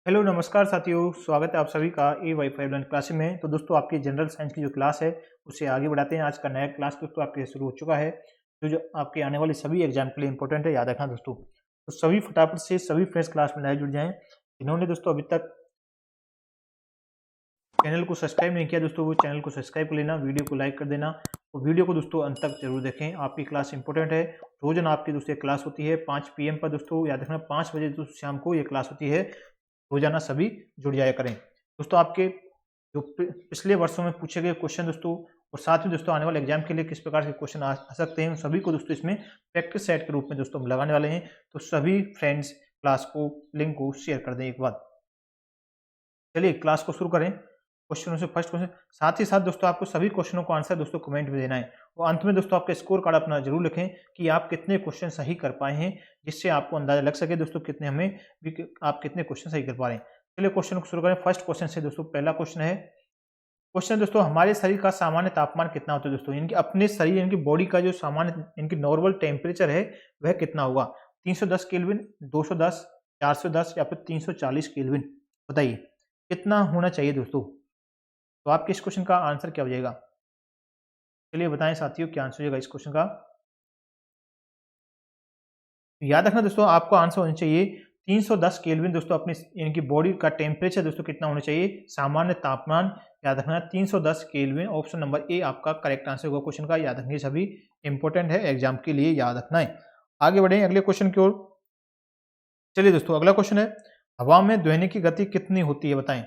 Hello नमस्कार साथियों, स्वागत है आप सभी का ए वाई फाइव लर्न क्लास में। तो दोस्तों आपकी जनरल साइंस की जो क्लास है उसे आगे बढ़ाते हैं। आज का नया क्लास दोस्तों आपके शुरू हो चुका है जो आपके आने वाले सभी एग्जाम के लिए इंपॉर्टेंट है, याद रखना दोस्तों। तो सभी फटाफट से सभी फ्रेंड्स क्लास में नए जुड़ जाएं। जिन्होंने दोस्तों अभी तक चैनल को सब्सक्राइब नहीं किया दोस्तों, वो चैनल को सब्सक्राइब कर लेना, वीडियो को लाइक कर देना और वीडियो को दोस्तों अंत तक जरूर देखें। आपकी क्लास इंपॉर्टेंट है। रोजाना आपकी दोस्तों क्लास होती है 5 PM पर दोस्तों, याद रखना 5 बजे दोस्तों शाम को ये क्लास होती है। रोजाना सभी जुड़ जाया करें दोस्तों। आपके जो पिछले वर्षों में पूछे गए क्वेश्चन दोस्तों और साथ ही दोस्तों आने वाले एग्जाम के लिए किस प्रकार के क्वेश्चन आ सकते हैं, उन सभी को दोस्तों इसमें प्रैक्टिस सेट के रूप में दोस्तों हम लगाने वाले हैं। तो सभी फ्रेंड्स क्लास को लिंक को शेयर कर दें एक बार। चलिए क्लास को शुरू करें। क्वेश्चनों से फर्स्ट क्वेश्चन, साथ ही साथ दोस्तों आपको सभी क्वेश्चनों को आंसर दोस्तों कमेंट में देना है और अंत में दोस्तों आपका स्कोर कार्ड अपना जरूर लिखें कि आप कितने क्वेश्चन सही कर पाए हैं, जिससे आपको अंदाजा लग सके दोस्तों कितने हमें आप कितने क्वेश्चन सही कर पा रहे हैं। चलिए क्वेश्चन को शुरू करें फर्स्ट क्वेश्चन से दोस्तों। पहला क्वेश्चन है, क्वेश्चन दोस्तों हमारे शरीर का सामान्य तापमान कितना होता है दोस्तों। इनकी अपने शरीर इनकी बॉडी का जो सामान्य इनकी नॉर्मल टेम्परेचर है वह कितना होगा। 310 केल्विन, 210, 410 या फिर 340 केल्विन। बताइए कितना होना चाहिए दोस्तों। तो आपके इस क्वेश्चन का आंसर क्या हो जाएगा, चलिए बताएं साथियों क्या आंसर हो जाएगा इस क्वेश्चन का। याद रखना दोस्तों आपको आंसर होना चाहिए 310 केल्विन दोस्तों। अपनी इनकी बॉडी का टेम्परेचर दोस्तों कितना होना चाहिए, सामान्य तापमान। याद रखना 310 केल्विन, ऑप्शन नंबर ए आपका करेक्ट आंसर होगा क्वेश्चन का। याद रखिए सभी इंपॉर्टेंट है एग्जाम के लिए, याद रखना है। आगे बढ़े अगले क्वेश्चन की ओर। चलिए दोस्तों अगला क्वेश्चन है, हवा में ध्वनि की गति कितनी होती है बताएं।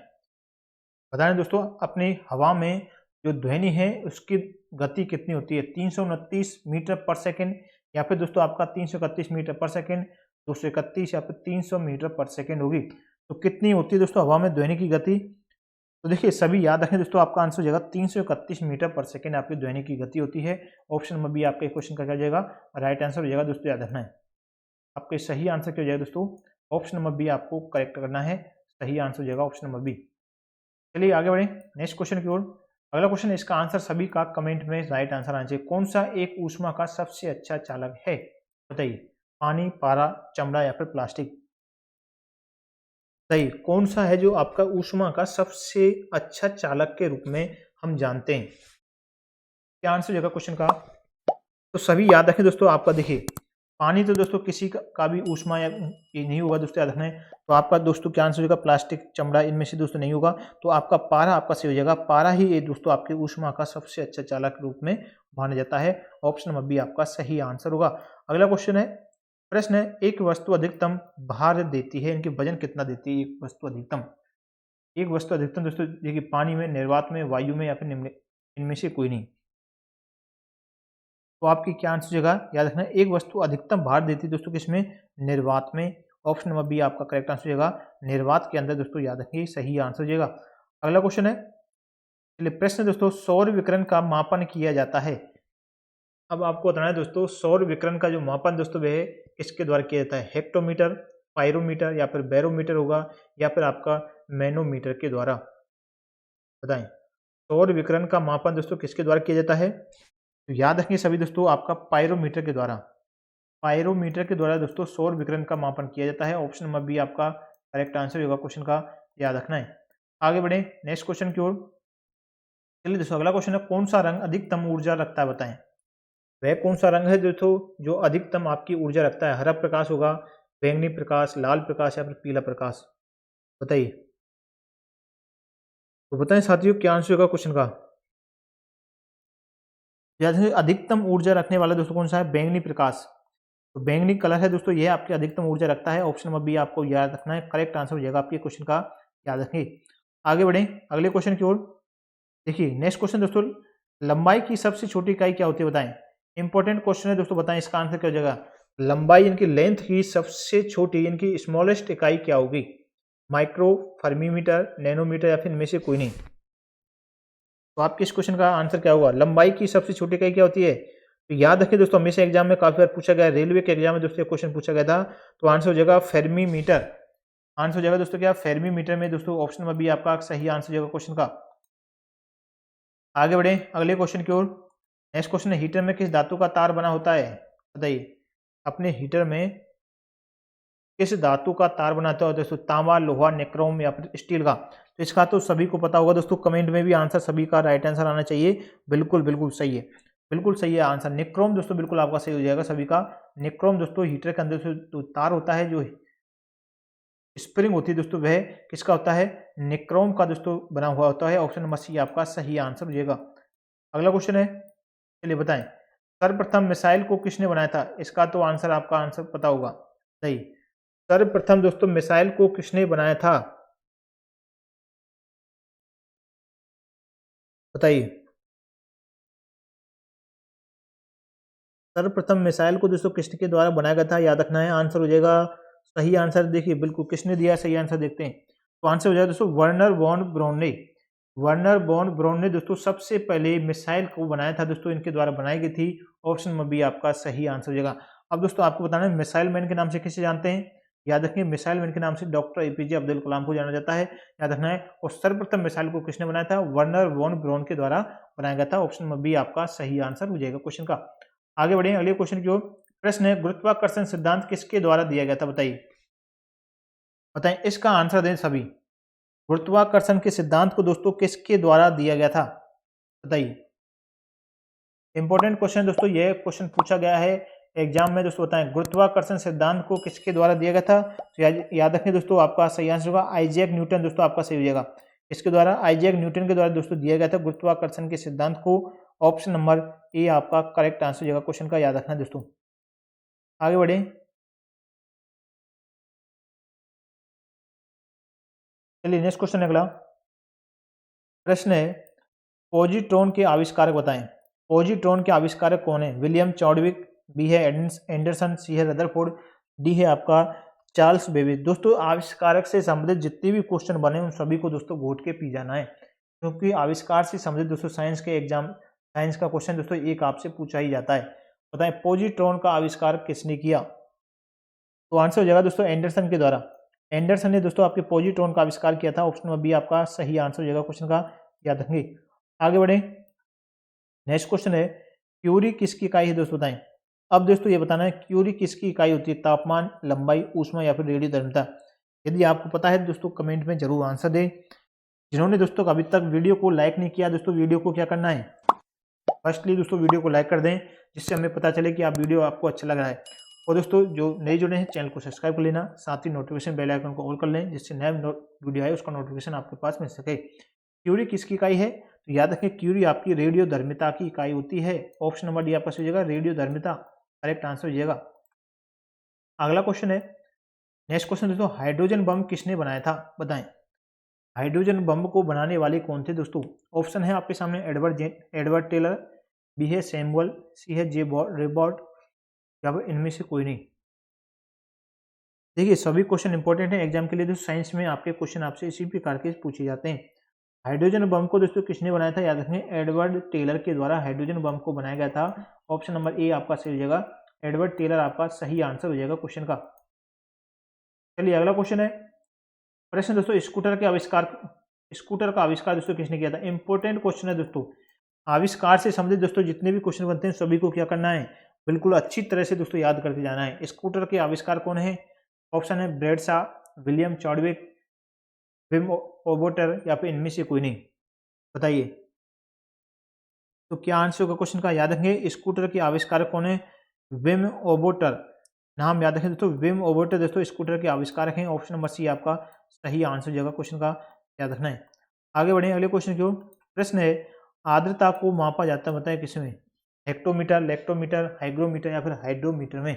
बताएं दोस्तों अपनी हवा में जो ध्वनि है उसकी गति कितनी होती है, 329 मीटर पर सेकेंड या फिर दोस्तों आपका 331 मीटर पर सेकेंड, 231 या फिर 300 मीटर पर सेकेंड होगी। तो कितनी होती है दोस्तों हवा में ध्वनि की गति। तो देखिए सभी याद रखें दोस्तों, आपका आंसर हो जाएगा 331 मीटर पर सेकेंड आपकी ध्वनि की गति होती है। ऑप्शन नंबर बी आपका क्वेश्चन का क्या हो जाएगा, राइट आंसर हो जाएगा दोस्तों। याद रखना है आपका सही आंसर क्या हो जाएगा दोस्तों, ऑप्शन नंबर बी आपको करेक्ट करना है। सही आंसर हो जाएगा ऑप्शन नंबर बी। चलिए आगे बढ़े नेक्स्ट क्वेश्चन की ओर। अगला क्वेश्चन, इसका आंसर सभी का कमेंट में राइट आंसर आना चाहिए। कौन सा एक ऊष्मा का सबसे अच्छा चालक है बताइए, पानी, पारा, चमड़ा या फिर प्लास्टिक। बताइए कौन सा है जो आपका ऊष्मा का सबसे अच्छा चालक के रूप में हम जानते हैं। क्या आंसर हो जाएगा क्वेश्चन का। तो सभी याद रखें दोस्तों, आपका देखिए पानी तो दोस्तों किसी का भी ऊष्मा या ये नहीं होगा दोस्तों, याद रखना है। तो आपका दोस्तों क्या आंसर होगा, प्लास्टिक, चमड़ा, इनमें से दोस्तों नहीं होगा। तो आपका पारा आपका सही हो जाएगा। पारा ही ये दोस्तों आपके ऊष्मा का सबसे अच्छा चालक के रूप में माना जाता है। ऑप्शन नंबर बी आपका सही आंसर होगा। अगला क्वेश्चन है, प्रश्न है, एक वस्तु अधिकतम भार देती है, इनके वजन कितना देती है एक वस्तु अधिकतम। एक वस्तु अधिकतम दोस्तों देखिए पानी में, निर्वात में, वायु में या फिर निम्न इनमें से कोई नहीं। तो आपकी क्या आंसर हो जाएगा, याद रखना एक वस्तु अधिकतम भार देती है दोस्तों किसमें, निर्वात में। ऑप्शन नंबर बी आपका करेक्ट आंसर हो जाएगा, निर्वात के अंदर दोस्तों। याद रखिए सही आंसर हो जाएगा। अगला क्वेश्चन है, चलिए प्रश्न दोस्तों, सौर विकिरण का मापन किया जाता है। अब आपको बताना है दोस्तों सौर विकिरण का जो मापन दोस्तों वह किसके द्वारा किया जाता है, हेक्टोमीटर, पायरोमीटर या फिर बैरोमीटर होगा या फिर आपका मैनोमीटर के द्वारा। बताएं सौर विकिरण का मापन दोस्तों किसके द्वारा किया जाता है। तो याद रखिए सभी दोस्तों आपका पायरोमीटर के द्वारा। पायरोमीटर के द्वारा दोस्तों सौर विकिरण का मापन किया जाता है। ऑप्शन नंबर बी आपका करेक्ट आंसर होगा क्वेश्चन का, याद रखना है। आगे बढ़े नेक्स्ट क्वेश्चन की ओर। चलिए दोस्तों अगला क्वेश्चन है, कौन सा रंग अधिकतम ऊर्जा रखता है बताएं। वह कौन सा रंग है दोस्तों जो अधिकतम आपकी ऊर्जा रखता है। हरा प्रकाश होगा, बैंगनी प्रकाश, लाल प्रकाश या फिर पीला प्रकाश। बताइए तो बताएं साथियों क्या आंसर होगा क्वेश्चन का। जैसे अधिकतम ऊर्जा रखने वाला दोस्तों कौन सा है, बैंगनी प्रकाश। तो बैंगनी कलर है दोस्तों, यह आपकी अधिकतम ऊर्जा रखता है। ऑप्शन नंबर बी आपको याद रखना है, करेक्ट आंसर हो जाएगा आपके क्वेश्चन का, याद रखिए। आगे बढ़े अगले क्वेश्चन की ओर। देखिए नेक्स्ट क्वेश्चन दोस्तों, लंबाई की सबसे छोटी इकाई क्या होती है बताएं। इंपॉर्टेंट क्वेश्चन है दोस्तों, बताएं इसका आंसर क्या हो जाएगा। लंबाई इनकी लेंथ की सबसे छोटी इनकी स्मॉलेस्ट इकाई क्या होगी, माइक्रो, फर्मीमीटर, नैनोमीटर या फिर इनमें से कोई नहीं। तो आपके इस क्वेश्चन का आंसर क्या होगा, लंबाई की सबसे छोटी इकाई क्या होती है। तो याद रखिए दोस्तों हमेशा एग्जाम में काफी बार पूछा गया, रेलवे के एग्जाम में दोस्तों क्वेश्चन पूछा गया था। तो आंसर हो जाएगा फेर्मीमीटर। आंसर हो जाएगा दोस्तों क्या, फेर्मीमीटर में दोस्तों। ऑप्शन नंबर बी आपका सही आंसर हो जाएगा क्वेश्चन का। आगे बढ़े अगले क्वेश्चन की ओर। नेक्स्ट क्वेश्चन है, हीटर में किस धातु का तार बना होता है बताइए। अपने हीटर में किस धातु का तार बनाता है दोस्तों? तांबा, लोहा, निक्रोम या फिर स्टील का? तो इसका तो सभी को पता होगा दोस्तों, कमेंट में भी आंसर सभी का राइट आंसर आना चाहिए। बिल्कुल बिल्कुल सही है, बिल्कुल सही है आंसर। निक्रोम दोस्तों बिल्कुल आपका सही हो जाएगा सभी का। निक्रोम दोस्तों हीटर के अंदर से जो तार होता है, जो स्प्रिंग होती है दोस्तों, वह किसका होता है? निक्रोम का दोस्तों बना हुआ होता है। ऑप्शन नंबर सी आपका सही आंसर हो जाएगा। अगला क्वेश्चन है, चलिए बताएं, सर्वप्रथम मिसाइल को किसने बनाया था? इसका तो आंसर आपका आंसर पता होगा। सही, सर्वप्रथम दोस्तों मिसाइल को किसने बनाया था? बताइए। सर्वप्रथम मिसाइल को दोस्तों किसके द्वारा बनाया गया था? याद रखना है, आंसर हो जाएगा सही आंसर। देखिए बिल्कुल किसने दिया सही आंसर, देखते हैं। तो आंसर हो जाएगा दोस्तों वर्नर वॉन ब्राउन ने। वर्नर वॉन ब्राउन ने दोस्तों सबसे पहले मिसाइल को बनाया था दोस्तों, इनके द्वारा बनाई गई थी। ऑप्शन नंबर बी आपका सही आंसर हो जाएगा। अब दोस्तों आपको बताना है, मिसाइल मैन के नाम से किसे जानते हैं? याद रखिए, मिसाइल मैन के नाम से डॉक्टर एपीजे अब्दुल कलाम को जाना जाता है, याद रखना है। और सर्वप्रथम मिसाइल को किसने बनाया था? वर्नर वॉन ब्राउन के द्वारा बनाया गया था। ऑप्शन नंबर बी आपका सही आंसर हो जाएगा क्वेश्चन का। आगे बढ़े अगले क्वेश्चन की ओर। प्रश्न है, गुरुत्वाकर्षण सिद्धांत किसके द्वारा दिया गया था? बताइए, बताएं, इसका आंसर दें सभी। गुरुत्वाकर्षण के सिद्धांत को दोस्तों किसके द्वारा दिया गया था? बताइए। इंपॉर्टेंट क्वेश्चन दोस्तों, ये क्वेश्चन पूछा गया है एग्जाम में दोस्तों। बताएं, गुरुत्वाकर्षण सिद्धांत को किसके द्वारा दिया गया था? तो याद रखें दोस्तों, आपका सही आंसर होगा आइजैक न्यूटन। दोस्तों आपका सही हो जाएगा। इसके द्वारा, आइजैक न्यूटन के द्वारा दोस्तों दिया गया था गुरुत्वाकर्षण के सिद्धांत को। ऑप्शन नंबर ए आपका करेक्ट आंसर हो जाएगा क्वेश्चन का, याद रखना दोस्तों। आगे बढ़े, चलिए नेक्स्ट क्वेश्चन अगला। प्रश्न है, पॉजिट्रॉन के आविष्कारक बताएं। पॉजिट्रॉन के आविष्कारक कौन है? विलियम चॉडविक, बी है एंडरसन, सी है रदरफोर्ड, डी है आपका चार्ल्स बेबेज। दोस्तों आविष्कारक से संबंधित जितने भी क्वेश्चन बने उन सभी को दोस्तों घोट के पी जाना है, क्योंकि आविष्कार से संबंधित दोस्तों साइंस के एग्जाम, साइंस का क्वेश्चन दोस्तों एक आपसे पूछा ही जाता है। बताएं, पॉजिट्रॉन का आविष्कार किसने किया? तो आंसर हो जाएगा दोस्तों एंडरसन के द्वारा। एंडरसन ने दोस्तों आपके पॉजिट्रॉन का आविष्कार किया था। ऑप्शन नंबर बी आपका सही आंसर हो जाएगा क्वेश्चन का, याद रखेंगे। आगे बढ़े, नेक्स्ट क्वेश्चन है, क्यूरी किसकी इकाई है दोस्तों? बताएं। अब दोस्तों ये बताना है क्यूरी किसकी इकाई होती है? तापमान, लंबाई, ऊष्मा या फिर रेडियोधर्मिता? यदि आपको पता है दोस्तों कमेंट में जरूर आंसर दें। जिन्होंने दोस्तों अभी तक वीडियो को लाइक नहीं किया दोस्तों, वीडियो को क्या करना है? फर्स्टली दोस्तों वीडियो को लाइक कर दें, जिससे हमें पता चले कि आप वीडियो आपको अच्छा लग रहा है। और दोस्तों जो नए जुड़े हैं चैनल को सब्सक्राइब कर लेना, साथ ही नोटिफिकेशन बेल आइकन को ऑल कर लें, जिससे नया वीडियो आए उसका नोटिफिकेशन आपके पास मिल सके। क्यूरी किसकी इकाई है? तो याद रखें, क्यूरी आपकी रेडियोधर्मिता की इकाई होती है। ऑप्शन नंबर डी आपका सही हो जाएगा, रेडियोधर्मिता करेक्ट आंसर हो जाएगा। अगला क्वेश्चन है, नेक्स्ट क्वेश्चन दोस्तों, हाइड्रोजन बम किसने बनाया था? बताएं। हाइड्रोजन बम को बनाने वाले कौन थे दोस्तों? ऑप्शन है आपके सामने, एडवर्ड टेलर, बी है सैमुअल, सी है रेबॉर्ड या फिर इनमें से कोई नहीं। देखिए सभी क्वेश्चन इंपॉर्टेंट है एग्जाम के लिए दोस्तों। साइंस में आपके क्वेश्चन आपसे इसी प्रकार के पूछे जाते हैं। हाइड्रोजन बम को दोस्तों किसने बनाया था? याद रखें, एडवर्ड टेलर के द्वारा हाइड्रोजन बम को बनाया गया था। ऑप्शन नंबर ए आपका सही हो जाएगा, एडवर्ड टेलर आपका सही आंसर हो जाएगा क्वेश्चन का। चलिए अगला क्वेश्चन है, प्रश्न दोस्तों, स्कूटर का आविष्कार दोस्तों किसने किया था? इंपॉर्टेंट क्वेश्चन है दोस्तों। आविष्कार से संबंधित दोस्तों जितने भी क्वेश्चन बनते हैं सभी को क्या करना है? बिल्कुल अच्छी तरह से दोस्तों याद करके जाना है। स्कूटर के आविष्कार कौन है? ऑप्शन है ब्रेड शा, विलियम चॉडविक, विम ओबोटर या फिर इनमें से कोई नहीं। बताइए, तो क्या आंसर होगा क्वेश्चन का? याद रखेंगे, स्कूटर के आविष्कारक कौन है? विम ओबोटर। नाम याद रखें दोस्तों, विम ओबोटर दोस्तों स्कूटर के आविष्कारक हैं। ऑप्शन नंबर सी आपका सही आंसर हो जाएगा क्वेश्चन का, याद रखना है। आगे बढ़े अगले क्वेश्चन की ओर। प्रश्न है, आर्द्रता को मापा जाता है बताएं किसमें? हेक्टोमीटर, लेक्टोमीटर, हाइग्रोमीटर या फिर हाइड्रोमीटर में?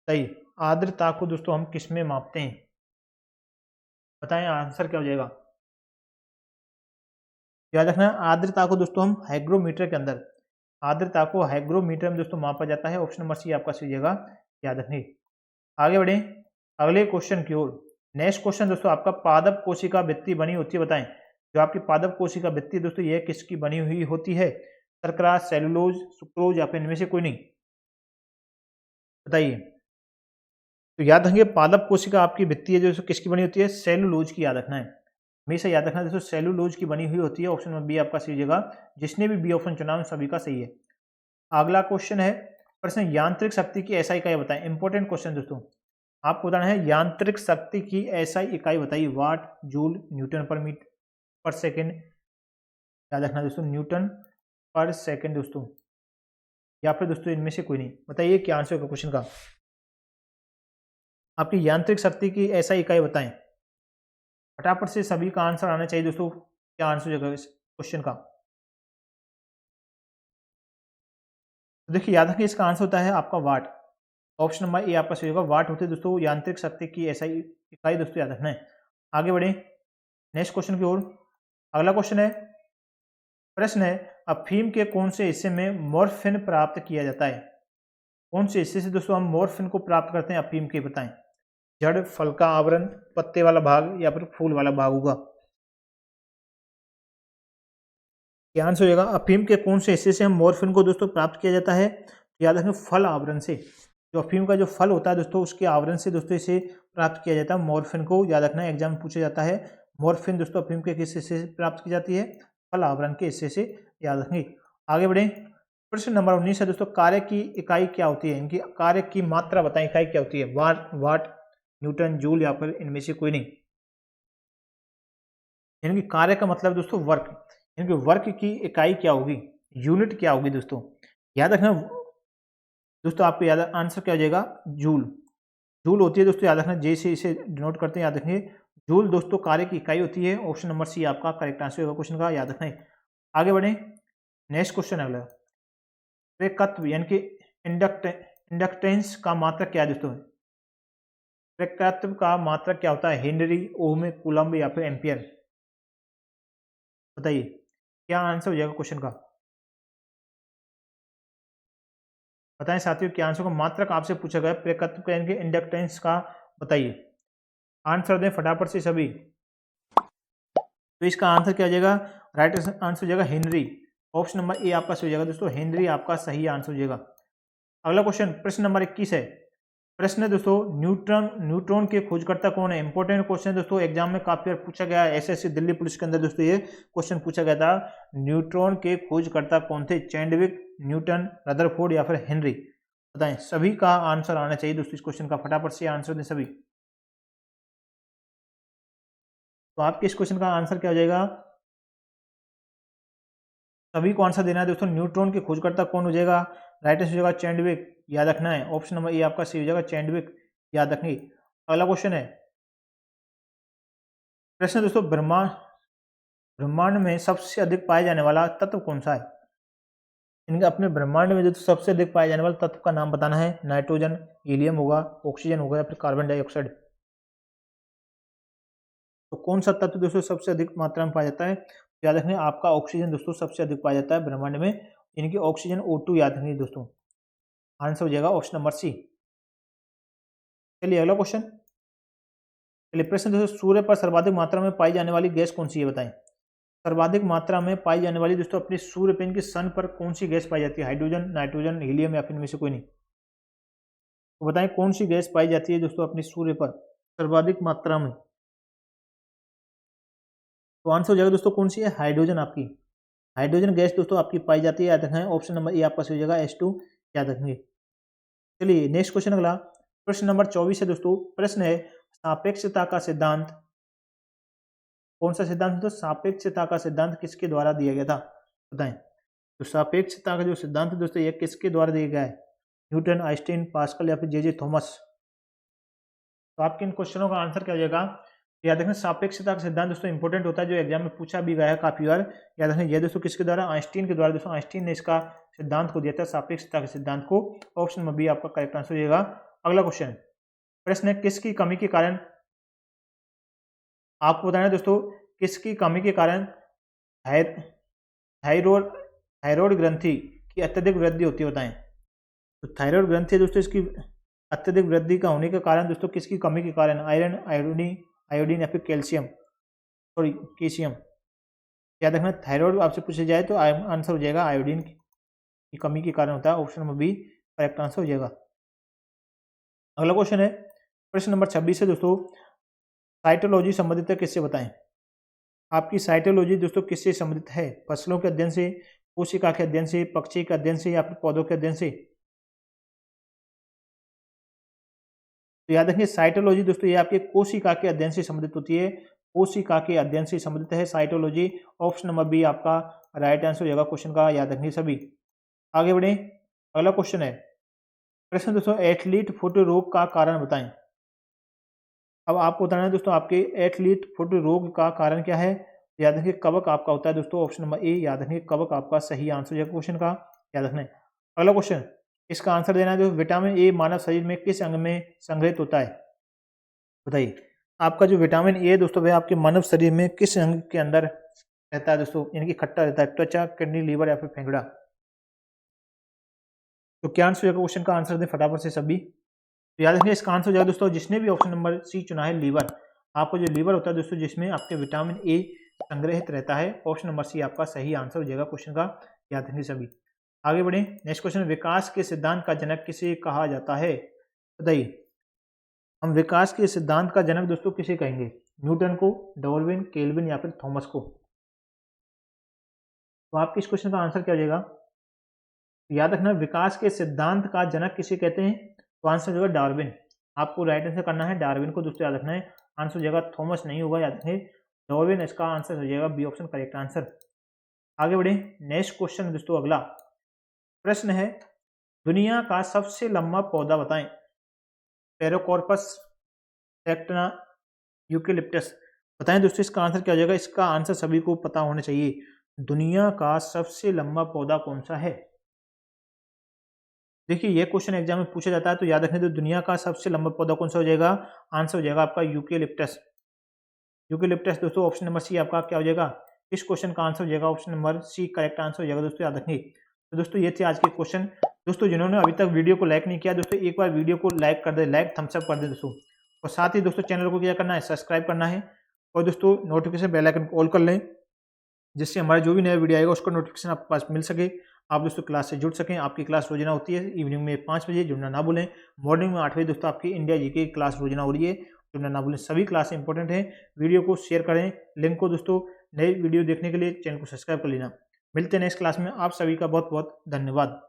सही, आर्द्रता को दोस्तों हम किस में मापते हैं? बताएं आंसर क्या हो जाएगा? याद रखना, आर्द्रता को दोस्तों हम हाइग्रोमीटर के अंदर, आर्द्रता को हाइग्रोमीटर में दोस्तों मापा जाता है। ऑप्शन नंबर सी आपका सही हो जाएगा, याद रखिए। आगे बढ़े अगले क्वेश्चन की ओर। नेक्स्ट क्वेश्चन दोस्तों आपका, पादप कोशिका भित्ति बनी होती है बताएं। जो आपकी पादप कोशिका भित्ति दोस्तों यह किसकी बनी हुई होती है? शर्करा, सेलुलोज, सुक्रोज या फिर इनमें से कोई नहीं? बताइए। तो याद रखेंगे, पादप कोशिका आपकी भित्ति है जो किसकी बनी होती है? सेलुलोज की, याद रखना है, हमेशा याद रखना दोस्तों, सेलुलोज की बनी हुई होती है। ऑप्शन नंबर बी आपका सही जगह, जिसने भी बी ऑप्शन चुना उन सभी का सही है। अगला क्वेश्चन है, प्रश्न, यांत्रिक शक्ति की ऐसा इकाई बताएं। इंपॉर्टेंट क्वेश्चन दोस्तों, आपको बताना है यांत्रिक शक्ति की ऐसा इकाई बताइए। वाट, जूल, न्यूटन पर मीटर पर सेकेंड, याद रखना दोस्तों न्यूटन पर सेकेंड दोस्तों, या फिर दोस्तों इनमें से कोई नहीं। बताइए क्या आंसर होगा क्वेश्चन का। आपकी यांत्रिक शक्ति की ऐसा इकाई बताएं। फटाफट से सभी का आंसर आना चाहिए दोस्तों। क्या आंसर होगा इस क्वेश्चन का। तो देखिए याद रखिए इसका आंसर होता है आपका वाट। ऑप्शन नंबर ए आपका सही होगा। वाट होती है दोस्तों यांत्रिक शक्ति की ऐसा इकाई दोस्तों, याद रखना है। आगे बढ़े नेक्स्ट क्वेश्चन की ओर। अगला क्वेश्चन है, प्रश्न है अफीम के कौन से हिस्से में मॉर्फिन प्राप्त किया जाता है। कौन से हिस्से से दोस्तों हम मॉर्फिन को प्राप्त करते हैं अफीम के, बताएं। जड़, फल का आवरण, पत्ते वाला भाग, या फिर फूल वाला भाग होगा। क्या आंसर होगा। अफीम के कौन से हिस्से से हम मॉर्फिन को दोस्तों प्राप्त किया जाता है। याद रखें फल आवरण से। जो अफीम का जो फल होता है दोस्तों उसके आवरण से दोस्तों इसे प्राप्त किया जाता है मॉर्फिन को। याद रखना एग्जाम में पूछा जाता है मॉर्फिन दोस्तों अफीम के किस हिस्से से प्राप्त की जाती है, फल आवरण के हिस्से से। याद रखेंगे। आगे बढ़े प्रश्न नंबर 19 है दोस्तों, कार्य की इकाई क्या होती है। इनकी कार्य की मात्रा बताएं, इकाई क्या होती है। वाट, न्यूटन, जूल, या फिर इनमें से कोई नहीं। इनकी कार्य का मतलब दोस्तों वर्क। इनके वर्क की इकाई क्या होगी, यूनिट क्या होगी दोस्तों। याद रखना दोस्तों, आपको याद आंसर क्या हो जाएगा, जूल। जूल होती है दोस्तों, याद रखना जे से इसे डिनोट करते हैं। याद रखेंगे जूल दोस्तों कार्य की इकाई होती है। ऑप्शन नंबर सी आपका करेक्ट आंसर होगा क्वेश्चन का, याद रखना है। आगे बढ़े नेक्स्ट क्वेश्चन अगला, प्रेरकत्व यानी कि इंडक्टेंस का मात्रक क्या है दोस्तों। प्रेरकत्व का मात्रक क्या होता है, हेनरी, ओम, कूलम्ब, या फिर एम्पियर। बताइए क्या आंसर हो जाएगा क्वेश्चन का। बताएं साथियों क्या आंसर का। मात्रक आपसे पूछा गया प्रेरकत्व का यानी कि इंडक्टेंस का, बताइए आंसर दें फटाफट से सभी। तो इसका आंसर क्या हो जाएगा, राइट आंसर हो जाएगा हेनरी। ऑप्शन नंबर ए आपका सही हो जाएगा दोस्तों, हेनरी आपका सही आंसर हो जाएगा। अगला क्वेश्चन प्रश्न नंबर 21 है। प्रश्न है दोस्तों न्यूट्रॉन के खोजकर्ता कौन है। इंपॉर्टेंट क्वेश्चन है दोस्तों, एग्जाम में काफी बार पूछा गया है। एसएससी दिल्ली पुलिस के अंदर दोस्तों ये क्वेश्चन पूछा गया था। न्यूट्रॉन के खोजकर्ता कौन थे, चैडविक, न्यूटन, रदरफोर्ड, या फिर हेनरी। बताएं सभी का आंसर आना चाहिए दोस्तों इस क्वेश्चन का। फटाफट से आंसर दें सभी। तो आपके इस क्वेश्चन का आंसर क्या हो जाएगा, सभी को आंसर देना है दोस्तों। न्यूट्रॉन के खोजकर्ता कौन हो जाएगा, राइट आंसर हो जाएगा चैडविक, याद रखना है। ऑप्शन नंबर ए आपका सही हो जाएगा चैडविक, याद रखिए। अगला क्वेश्चन है, प्रश्न दोस्तों ब्रह्मांड में सबसे अधिक पाए जाने वाला तत्व कौन सा है। इनके अपने ब्रह्मांड में जो सबसे अधिक पाए जाने वाले तत्व का नाम बताना है। नाइट्रोजन, हीलियम होगा, ऑक्सीजन होगा, या फिर कार्बन डाइऑक्साइड। तो कौन सा तत्व दोस्तों सबसे अधिक मात्रा में पाया जाता है, याद रखना आपका ऑक्सीजन दोस्तों सबसे अधिक पाया जाता है ब्रह्मांड में। इनकी ऑक्सीजन O2 याद रखिए दोस्तों, आंसर हो जाएगा ऑप्शन नंबर सी। चलिए अगला क्वेश्चन। चलिए प्रश्न दोस्तों, सूर्य पर सर्वाधिक मात्रा में पाई जाने वाली गैस कौन सी है, बताएं। सर्वाधिक मात्रा में पाई जाने वाली दोस्तों अपने सूर्य पे इनके सन पर कौन सी गैस पाई जाती है। हाइड्रोजन, नाइट्रोजन, हीलियम, या फिर इनमें से कोई नहीं। तो बताएं कौन सी गैस पाई जाती है दोस्तों अपने सूर्य पर सर्वाधिक मात्रा में। तो आंसर हो जाएगा दोस्तों कौन सी है, हाइड्रोजन। आपकी हाइड्रोजन गैस दोस्तों आपकी पाई जाती है, याद रखें। ऑप्शन नंबर ए आपका सही हो जाएगा H2, याद रखेंगे। चलिए नेक्स्ट क्वेश्चन अगला, प्रश्न नंबर 24 है दोस्तों। प्रश्न है सापेक्षता का सिद्धांत, कौन सा सिद्धांत, तो सापेक्षता का सिद्धांत किसके द्वारा दिया गया था, बताएं। तो सापेक्षता का जो सिद्धांत दोस्तों ये किसके द्वारा दिया गया है, न्यूटन, आइंस्टीन, पास्कल, या फिर जे थॉमस। तो आपके इन क्वेश्चनों का आंसर क्या हो जाएगा, याद रखें सापेक्षता का सिद्धांत दोस्तों इंपॉर्टेंट होता है, जो एग्जाम में पूछा भी गया है काफी बार। याद रखें ये दोस्तों किसके द्वारा, आइंस्टीन के द्वारा। दोस्तों आइंस्टीन ने इसका सिद्धांत को दिया था, सापेक्षता के सिद्धांत को। ऑप्शन में बी आपका करेक्ट आंसर हो जाएगा। अगला क्वेश्चन, प्रश्न है किसकी कमी के कारण, आपको बताना है दोस्तों किसकी कमी के कारण थायराइड थायराइड ग्रंथि की अत्यधिक वृद्धि होती है, बताएं। तो थायराइड ग्रंथि दोस्तों इसकी अत्यधिक वृद्धि का होने के कारण दोस्तों किसकी कमी के कारण, आयरन, आयोडीन, या फिर कैल्शियम, सॉरी कैल्शियम। याद रखना थायराइड आपसे पूछा जाए तो आंसर हो जाएगा आयोडीन की कमी के कारण होता है। Option number B correct answer हो जाएगा। अगला क्वेश्चन है प्रश्न नंबर 26 है दोस्तों, साइटोलॉजी संबंधित है किससे, बताएं। आपकी साइटोलॉजी दोस्तों किससे संबंधित है, फसलों के अध्ययन से, कोशिका के अध्ययन से, पक्षी के अध्ययन से, या फिर पौधों के अध्ययन से। तो याद रखिए साइटोलॉजी दोस्तों ये आपके कोशिका के अध्ययन से संबंधित होती है, कोशिका के अध्ययन से संबंधित है साइटोलॉजी। ऑप्शन नंबर बी आपका राइट आंसर हो जाएगा क्वेश्चन का, याद रखिए सभी। आगे बढ़े, अगला क्वेश्चन है, प्रश्न दोस्तों एथलीट फुट रोग का कारण बताएं। अब आपको बताना है दोस्तों आपके एथलीट फुट रोग का कारण क्या है। याद रखिए कवक आपका होता है दोस्तों, ऑप्शन नंबर ए, याद रखिए कवक आपका सही आंसर है क्वेश्चन का, याद रखना है। अगला क्वेश्चन, इसका आंसर देना है जो विटामिन ए मानव शरीर में किस अंग में संग्रहित होता है, बताइए। आपका जो विटामिन ए दोस्तों वह आपके मानव शरीर में किस अंग के अंदर रहता है दोस्तों, यानी कि इकट्ठा रहता है, त्वचा, किडनी, लीवर या फिर फेंगड़ा। तो क्या आंसर होगा क्वेश्चन का, आंसर दें फटाफट से सभी। तो याद रखिए इसका आंसर हो जाएगा दोस्तों, जिसने भी ऑप्शन नंबर सी चुना है लीवर, आपको जो लीवर होता है दोस्तों जिसमें आपके विटामिन ए संग्रहित रहता है, ऑप्शन नंबर सी आपका सही आंसर हो जाएगा क्वेश्चन का, याद रखिए सभी। आगे बढ़े, नेक्स्ट क्वेश्चन, विकास के सिद्धांत का जनक किसे कहा जाता है, बताइए। हम विकास के सिद्धांत का जनक दोस्तों किसे कहेंगे, न्यूटन को, डार्विन, केल्विन या फिर थॉमस को। तो आपके इस क्वेश्चन का आंसर क्या हो जाएगा, याद रखना विकास के सिद्धांत का जनक किसे कहते हैं, तो आंसर हो जाएगा डार्विन। आपको राइट आंसर करना है डार्विन को दोस्तों, याद रखना है। आंसर हो जाएगा थॉमस नहीं होगा, याद रखें डार्विन, इसका आंसर हो जाएगा बी ऑप्शन करेक्ट आंसर। आगे बढ़े, नेक्स्ट क्वेश्चन दोस्तों अगला प्रश्न है, दुनिया का सबसे लंबा पौधा बताएं। पेरोकॉर्पस, टेक्टना, यूकेलिप्टस, बताएं दोस्तों इसका आंसर क्या हो जाएगा। इसका आंसर सभी को पता होना चाहिए, दुनिया का सबसे लंबा पौधा कौन सा है। देखिए ये क्वेश्चन एग्जाम में पूछा जाता है, तो याद रखने दो दुनिया का सबसे लंबा पौधा कौन सा हो जाएगा, आंसर हो जाएगा आपका यूकेलिप्टस। यूकेलिप्टस दोस्तों ऑप्शन नंबर सी आपका क्या हो जाएगा, इस क्वेश्चन का आंसर हो जाएगा option number C correct answer हो जाएगा दोस्तों, याद रखिए। तो दोस्तों ये थे आज के क्वेश्चन। दोस्तों जिन्होंने अभी तक वीडियो को लाइक नहीं किया दोस्तों, एक बार वीडियो को लाइक कर दे, लाइक थम्स अप कर दे दोस्तों, और साथ ही दोस्तों चैनल को क्या करना है, सब्सक्राइब करना है, और दोस्तों नोटिफिकेशन बेल आइकन को ऑल कर लें, जिससे हमारा जो भी नया वीडियो आएगा उसका नोटिफिकेशन आपके पास मिल सके, आप दोस्तों क्लास से जुड़ सकें। आपकी क्लास रोजाना होती है इवनिंग में 5 बजे, जुड़ना ना भूलें। मॉर्निंग में 8 बजे दोस्तों आपकी इंडिया जीके की क्लास रोजाना हो रही है, जुड़ना ना भूलें। सभी क्लास इंपॉर्टेंट है, वीडियो को शेयर करें, लिंक को दोस्तों नई वीडियो देखने के लिए चैनल को सब्सक्राइब कर लेना। मिलते हैं नेक्स्ट क्लास में, आप सभी का बहुत बहुत धन्यवाद।